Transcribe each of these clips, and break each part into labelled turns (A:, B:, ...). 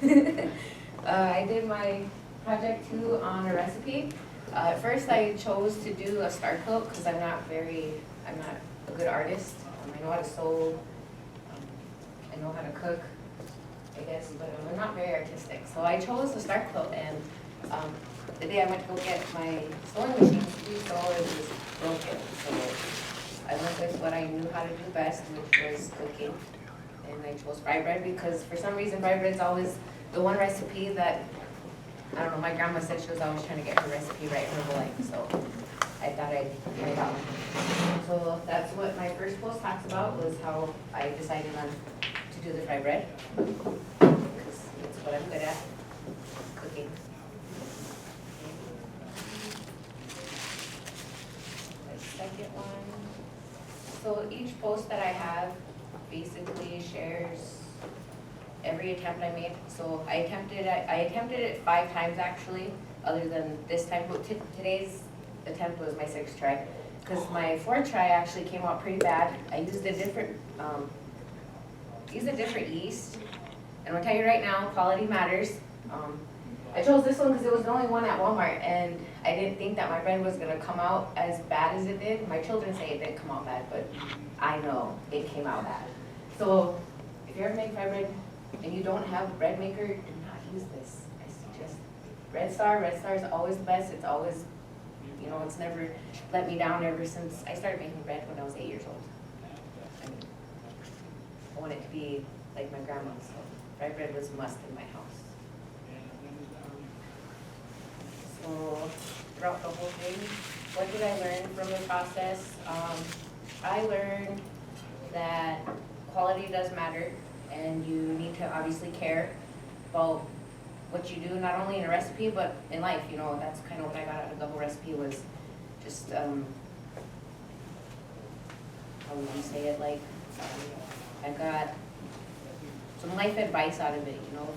A: I did my project 2 on a recipe. At first I chose to do a star coat because I'm not a good artist. I know how to sew, I know how to cook, I guess, but I'm not very artistic. So I chose the star coat, and the day I went to go get my sewing machine to do so, it was broken. So I went with what I knew how to do best, which was cooking. And I chose fry bread because for some reason fry bread's always the one recipe that, I don't know, my grandma said she was always trying to get her recipe right her whole life, so I thought I'd try it out. So that's what my first post talks about, was how I decided on to do the fry bread. Because it's what I'm good at, cooking. The second one, so each post that I have basically shares every attempt I made. So I attempted it 5 times actually, other than this time. But today's attempt was my 6th try, because my 4th try actually came out pretty bad. I used a different yeast, and I'll tell you right now, quality matters. I chose this one because it was the only one at Walmart, and I didn't think that my bread was gonna come out as bad as it did. My children say it didn't come out bad, but I know it came out bad. So if you ever make fry bread and you don't have a bread maker, do not use this. I suggest Red Star. Red Star is always the best. It's always, you know, it's never let me down ever since I started making bread when I was 8 years old. I mean, I want it to be like my grandma's, so fry bread was a must in my house. So throughout the whole thing, what did I learn from the process? I learned that quality does matter, and you need to obviously care about what you do, not only in a recipe, but in life. You know, that's kind of what I got out of the whole recipe, was just, how would you say it, like, I got some life advice out of it. You know,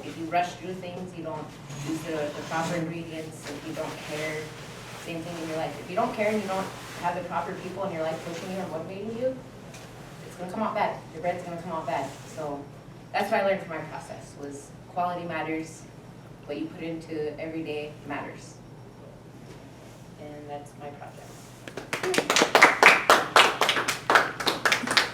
A: if you rush through things, you don't use the proper ingredients, if you don't care, same thing in your life. If you don't care and you don't have the proper people in your life pushing you and motivating you, it's gonna come out bad. Your bread's gonna come out bad. So that's what I learned from my process, was quality matters, what you put into every day matters. And that's my project.